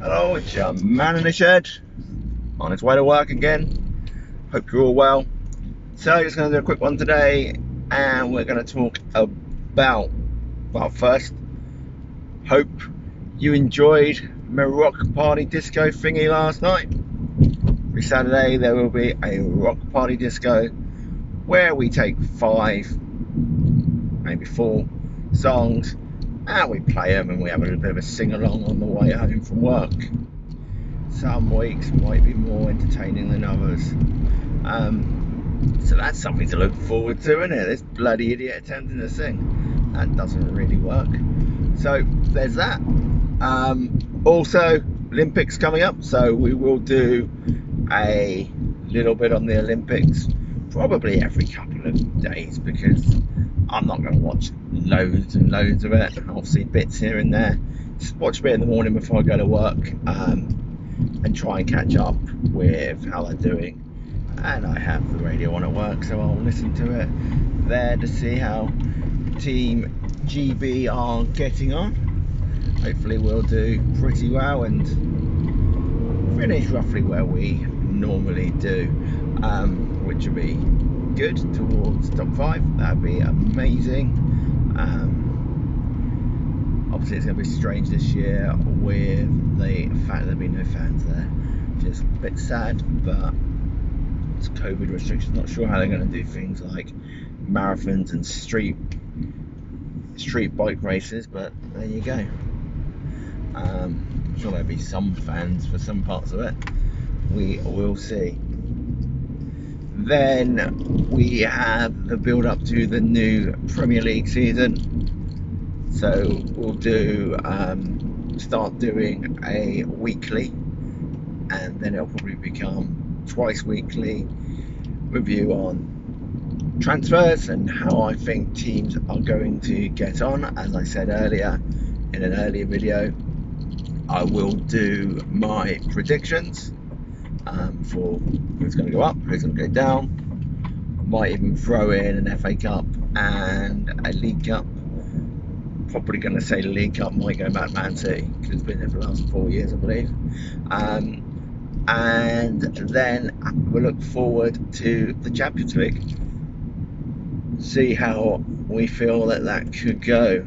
Hello, it's your man in the shed on his way to work again. Hope you're all well. So, just going to do a quick one today, and we're going to talk about, well, first, hope you enjoyed my rock party disco thingy last night. Every Saturday there will be a rock party disco where we take 5, maybe 4 songs and we play them and we have a little bit of a sing-along on the way home from work. Some weeks might be more entertaining than others. So that's something to look forward to, isn't it? This bloody idiot attempting to sing. That doesn't really work. So there's that. Also, Olympics coming up, so we will do a little bit on the Olympics probably every couple of days, because I'm not going to watch loads and loads of it. I'll see bits here and there. Just watch a bit in the morning before I go to work, and try and catch up with how they're doing. And I have the radio on at work, so I'll listen to it there to see how Team GB are getting on. Hopefully we'll do pretty well and finish roughly where we normally do, which would be good, towards top 5. That'd be amazing. Obviously it's going to be strange this year with the fact there'll be no fans there. Just a bit sad, but it's COVID restrictions. Not sure how they're going to do things like marathons and street bike races, but there you go. I'm sure there'll be some fans for some parts of it. We will see. Then we have the build up to the new Premier League season. So we'll do start doing a weekly, and then it'll probably become twice weekly review on transfers and how I think teams are going to get on. As I said earlier in an earlier video, I will do my predictions for who's going to go up, who's going to go down. I might even throw in an FA Cup and a League Cup. Probably going to say the League Cup might go back to Man City, because it's been there for the last 4 years, I believe. And then we'll look forward to the Champions League. See how we feel that could go.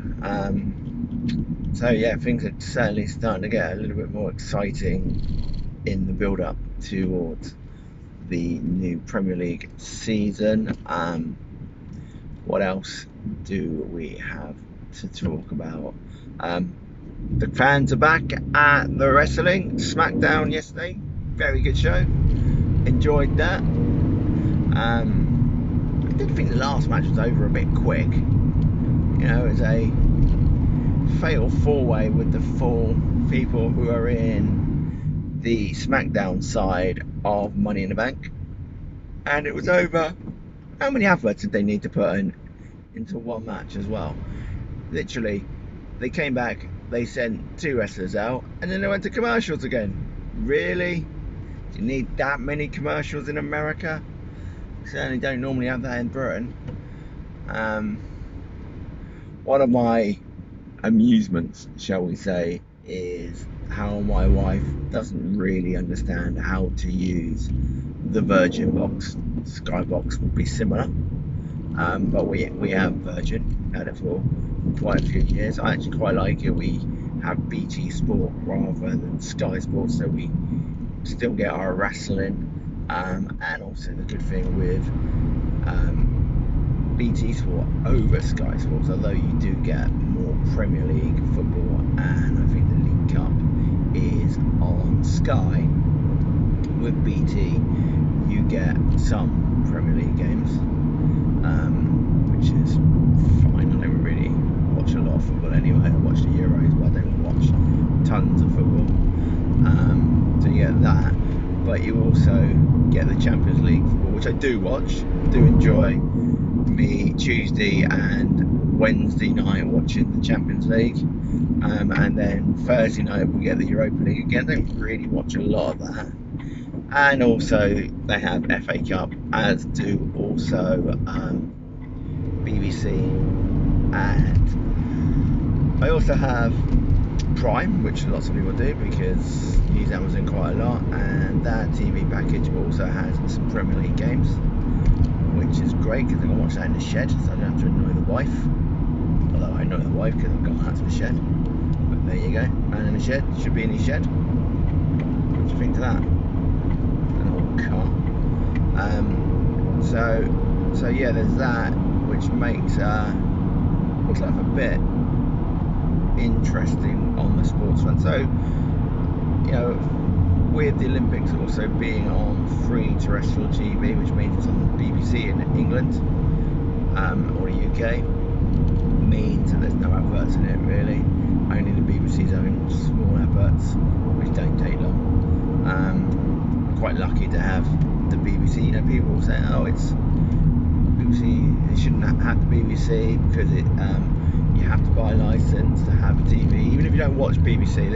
So yeah, things are certainly starting to get a little bit more exciting in the build-up towards the new Premier League season. What else do we have to talk about? The fans are back at the wrestling Smackdown yesterday. Very good show. Enjoyed that. I did think the last match was over a bit quick. You know, it was a fatal 4-way with the 4 people who are in the Smackdown side of Money in the Bank, and it was over. How many adverts did they need to put into one match as well? Literally, they came back, they sent 2 wrestlers out, and then they went to commercials again. Really? Do you need that many commercials in America? Certainly don't normally have that in Britain. One of my amusements, shall we say, is how my wife doesn't really understand how to use the Virgin box. Skybox would be similar, but we have Virgin, had it for quite a few years. I actually quite like it. We have BT Sport rather than Sky Sports, so we still get our wrestling, and also the good thing with BT Sport over Sky Sports, although you do get more Premier League football, and I think the League Cup is on Sky. With BT you get some Premier League games, which is fine. I don't really watch a lot of football anyway. I watch the Euros, but I don't watch tons of football. So you get that, but you also get the Champions League football, which I do watch, do enjoy. Me Tuesday and Wednesday night watching the Champions League, and then Thursday night we get the Europa League again. I don't really watch a lot of that. And also they have FA Cup, as do also BBC, and I also have Prime, which lots of people do because use Amazon quite a lot, and that TV package also has some Premier League games, which is great because I can watch that in the shed, so I don't have to annoy the wife. Although I annoy the wife because I've gone out to the shed. But there you go, man in the shed, should be in his shed. What do you think to that? An old car. So yeah, there's that, which makes life a bit interesting on the sports front. So, you know, with the Olympics also being on free terrestrial TV, which means it's on the BBC in England or the UK, means that there's no adverts in it really. Only the BBC's own small adverts, which don't take long. I'm quite lucky to have the BBC. You know, people will say, "Oh, it's BBC. It shouldn't have the BBC because it." You have to buy a license to have TV, even if you don't watch BBC.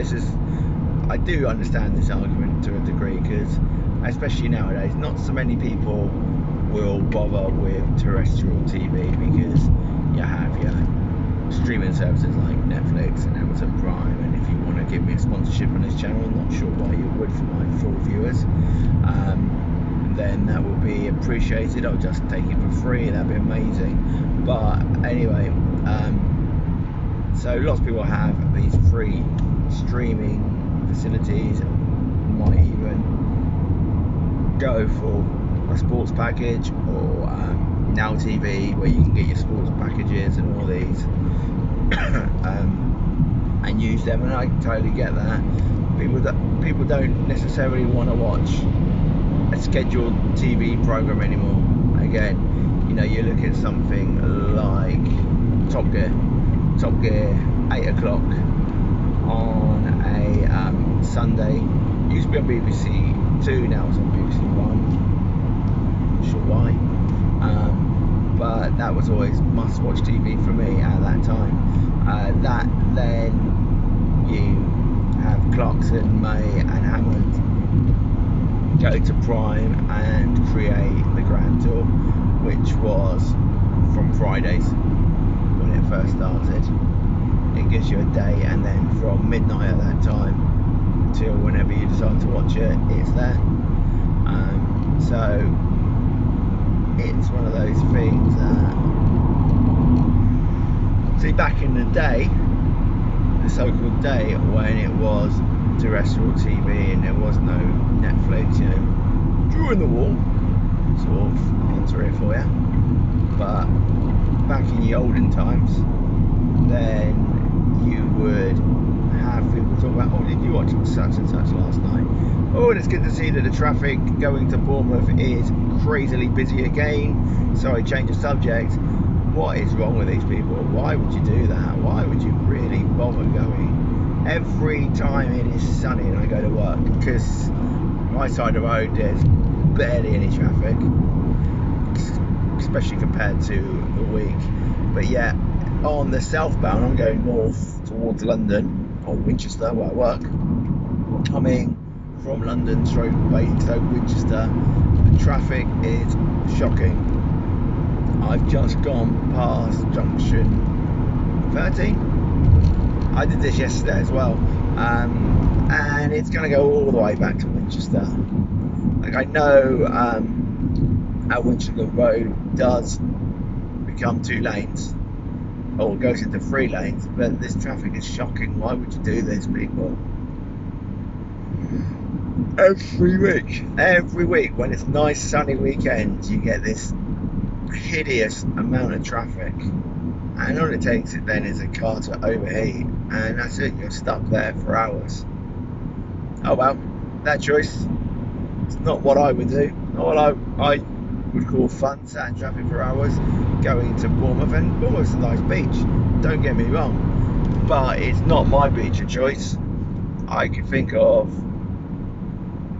I do understand this argument to a degree because, especially nowadays, not so many people will bother with terrestrial TV because you have your streaming services like Netflix and Amazon Prime, and if you want to give me a sponsorship on this channel, I'm not sure why you would for my full viewers, then that would be appreciated. I'll just take it for free, that'd be amazing. But anyway, so lots of people have these free streaming facilities, might even go for a sports package or Now TV, where you can get your sports packages and all these and use them, and I totally get that. People don't necessarily want to watch a scheduled TV program anymore. Again, you know, you look at something like Top Gear, 8 o'clock on a Sunday. It used to be on BBC 2, now it's on BBC 1. Not sure why. But that was always must-watch TV for me at that time. That then you have Clarkson, May and Hammond go to Prime and create the Grand Tour, which was from Fridays when it first started. It gives you a day, and then from midnight at that time till whenever you decide to watch it, it's there. So it's one of those things that, see, back in the day, the so-called day when it was terrestrial TV and there was no Netflix, you know, during the war, sort of answer it for you. But back in the olden times, then you would have people talk about, oh, did you watch such and such last night? Oh, and it's good to see that the traffic going to Bournemouth is crazily busy again. Sorry, change of subject. What is wrong with these people? Why would you do that? Why would you really bother going every time it is sunny and I go to work? Because my side of the road, there's barely any traffic, especially compared to the week. But yeah, on the southbound, I'm going north towards London, or Winchester, where I work. Coming from London straight Basingstoke, Winchester, the traffic is shocking. I've just gone past junction 13. I did this yesterday as well, and it's going to go all the way back to Winchester. Like, I know our Winchester Road does become 2 lanes, or goes into 3 lanes, but this traffic is shocking. Why would you do this, people? Every week when it's nice sunny weekends, you get this hideous amount of traffic, and all it takes then is a car to overheat, and that's it, you're stuck there for hours. Oh well, that choice. It's not what I would do. Not what I would call fun, sat in traffic for hours going to Bournemouth. And Bournemouth's a nice beach, don't get me wrong, but it's not my beach of choice. I could think of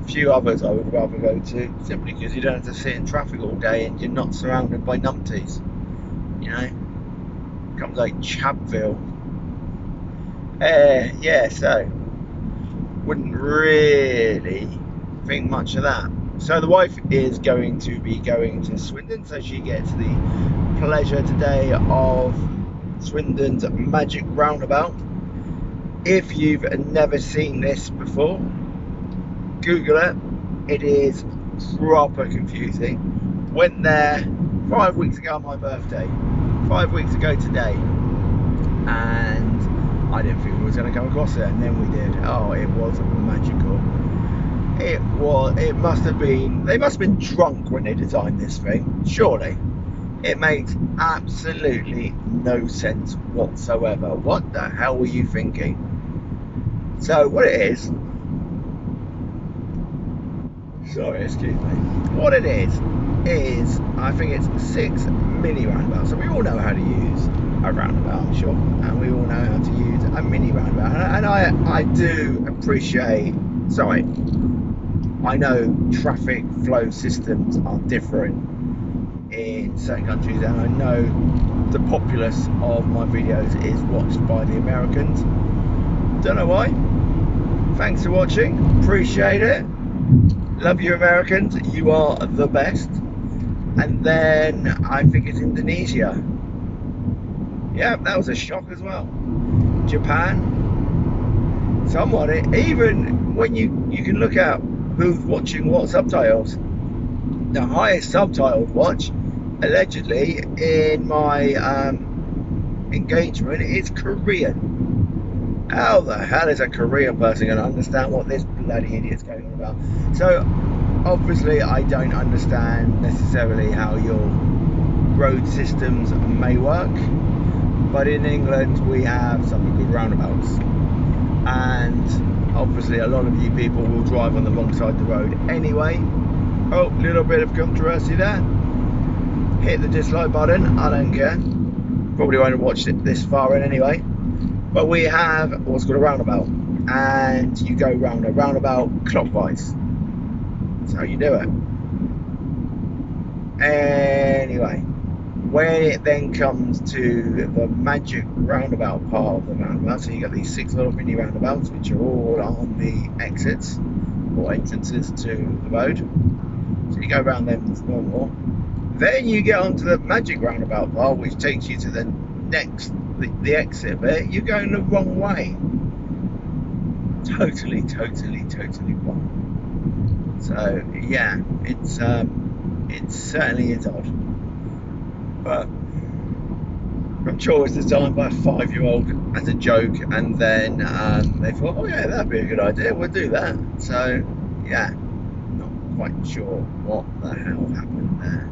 a few others I would rather go to, simply because you don't have to sit in traffic all day and you're not surrounded by numpties. You know, comes like Chapville. Yeah, so wouldn't really think much of that. So the wife is going to be going to Swindon, so she gets the pleasure today of Swindon's Magic Roundabout, If you've never seen this before, Google it. It is proper confusing. Went there 5 weeks ago on my birthday, 5 weeks ago today, and I didn't think we was going to come across it, and then we did. Oh, it was magical. It must have been, they must have been drunk when they designed this thing, surely. It makes absolutely no sense whatsoever. What the hell were you thinking? So what it is, sorry, excuse me. What it is I think it's 6 mini roundabouts. So we all know how to use a roundabout, I'm sure, and we all know how to use a mini roundabout. And I do appreciate, sorry, I know traffic flow systems are different in certain countries, and I know the populace of my videos is watched by the Americans. Don't know why. Thanks for watching, appreciate it. Love you Americans, you are the best. And then I think it's Indonesia. Yeah, that was a shock as well. Japan. Someone, even when you can look at who's watching what subtitles. The highest subtitled watch, allegedly, in my engagement is Korean. How the hell is a Korean person going to understand what this bloody idiot's going on about? So, obviously, I don't understand necessarily how your road systems may work, but in England we have something called roundabouts, and obviously a lot of you people will drive on the wrong side of the road anyway. Oh, little bit of controversy there. Hit the dislike button, I don't care. Probably won't have watched it this far in anyway. But we have what's called a roundabout, and you go round a roundabout clockwise. That's how you do it. Anyway, when it then comes to the magic roundabout part of the roundabout, so you got these 6 little mini roundabouts which are all on the exits or entrances to the road. So you go around them as normal. Then you get onto the magic roundabout part, which takes you to the next, the exit bit. You're going the wrong way. Totally wrong. So yeah, it certainly is odd. But I'm sure it was designed by a 5-year-old as a joke, and then they thought, oh yeah, that'd be a good idea, we'll do that. So yeah, not quite sure what the hell happened there.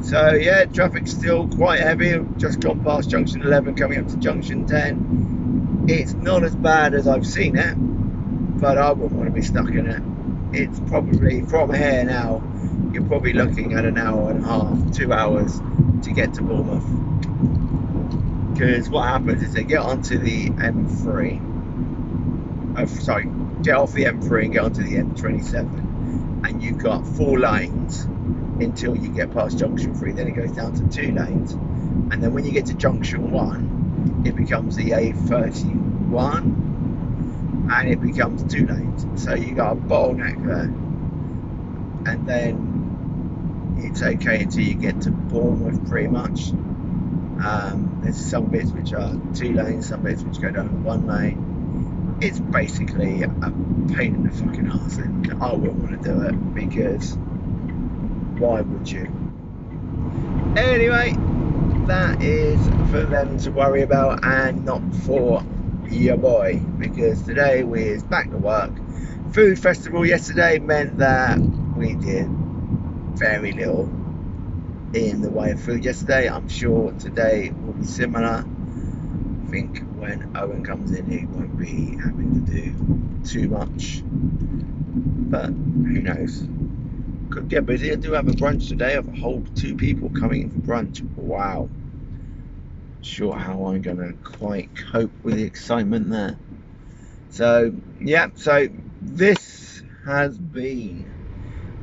So yeah, traffic's still quite heavy. I've just gone past junction 11, coming up to junction 10. It's not as bad as I've seen it, but I wouldn't want to be stuck in it. It's probably, from here now, you're probably looking at an hour and a half, 2 hours to get to Bournemouth. Because what happens is they get onto the M3, get off the M3 and get onto the M27, and you've got 4 lanes until you get past junction 3. Then it goes down to 2 lanes, and then when you get to junction 1, it becomes the A31, and it becomes 2 lanes. So you got a bottleneck there, and then it's okay until you get to Bournemouth pretty much. There's some bits which are 2 lanes, some bits which go down to 1 lane. It's basically a pain in the fucking arse, and I wouldn't want to do it, because why would you? Anyway, that is for them to worry about and not for your boy, because today we're back to work. Food festival yesterday meant that we did very little in the way of food yesterday. I'm sure today will be similar. I think when Owen comes in, he won't be having to do too much, but who knows, could get busy. I do have a brunch today of a whole 2 people coming in for brunch. Wow, not sure how I'm gonna quite cope with the excitement there. So yeah, so this has been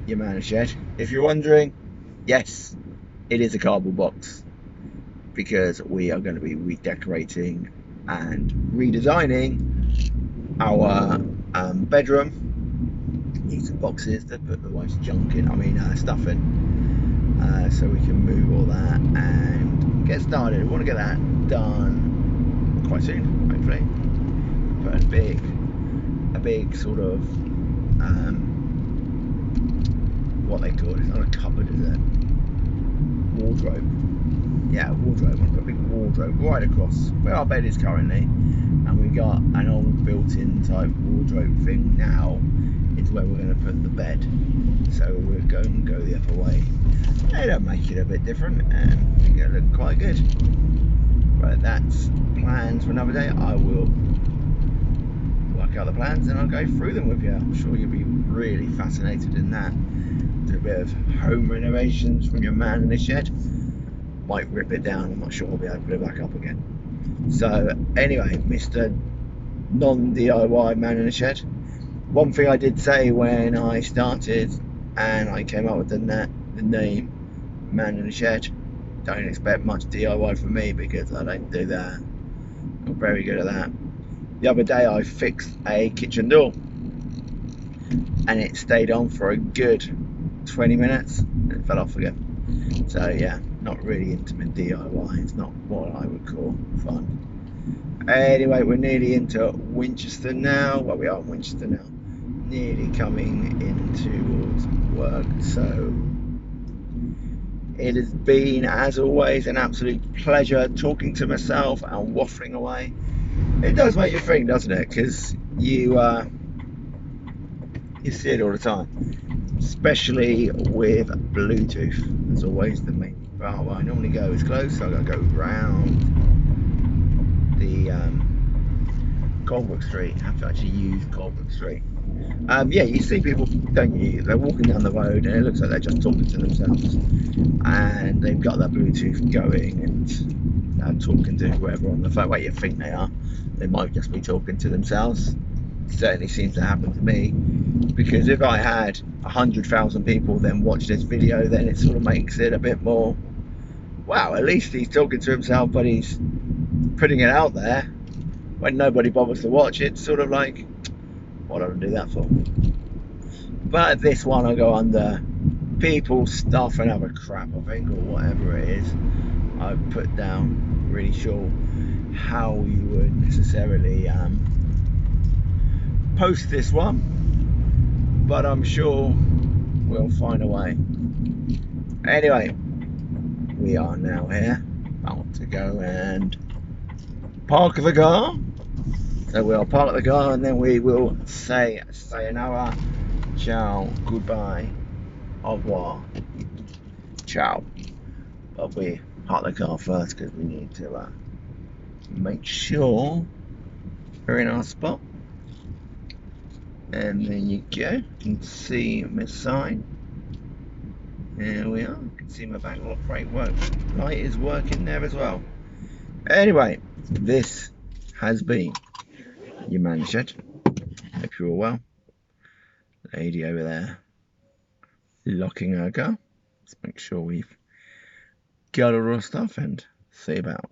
your man shed. If you're wondering, yes, it is a cardboard box, because we are going to be redecorating and redesigning our bedroom. Need some boxes to put the wife's junk in, stuff in, so we can move all that and get started. We want to get that done quite soon, hopefully. put a big sort of what they call it. It's not a cupboard, is it? Wardrobe. Yeah, wardrobe. I put a big wardrobe right across where our bed is currently, and we got an old built-in type wardrobe thing now. Is where we're going to put the bed. So we're going to go the other way. It'll make it a bit different, and it's going to look quite good. But that's plans for another day. I will work out the plans and I'll go through them with you. I'm sure you'll be really fascinated in that. Do a bit of home renovations from your man in the shed. Might rip it down. I'm not sure I'll be able to put it back up again. So anyway, Mr. Non-DIY man in the shed. One thing I did say when I started and I came up with the name Man in the Shed, don't expect much DIY from me because I don't do that. I'm very good at that. The other day I fixed a kitchen door and it stayed on for a good 20 minutes and it fell off again. So yeah, not really intimate DIY. It's not what I would call fun. Anyway, we're nearly into Winchester now. Well, we are in Winchester now. Nearly coming into work. So it has been, as always, an absolute pleasure talking to myself and waffling away. It does make you think, doesn't it? Because you see it all the time, especially with Bluetooth. As always, the main part where I normally go is close, so I've got to go round the Colebrook Street. I have to actually use Colebrook Street. Yeah, you see people, don't you? They're walking down the road and it looks like they're just talking to themselves, and they've got their Bluetooth going and they're talking to whoever on the phone. Well, you think they are. They might just be talking to themselves. It certainly seems to happen to me, because if I had 100,000 people then watch this video, then it sort of makes it a bit more, wow, at least he's talking to himself, but he's putting it out there. When nobody bothers to watch it, sort of like, what do I do that for? But this one I'll go under people, stuff and other crap, I think, or whatever it is I've put down. Really sure how you would necessarily post this one, but I'm sure we'll find a way. Anyway, we are now here, about to go and park the car. So we'll park the car and then we will say sayonara, ciao, goodbye, au revoir, ciao. But we park the car first because we need to make sure we're in our spot. And there you go. You can see my sign. There we are. You can see my back brake work. Light is working there as well. Anyway, this has been your man in the shed. Hope you're all well. Lady over there locking her car. Let's make sure we've got all our stuff and see about.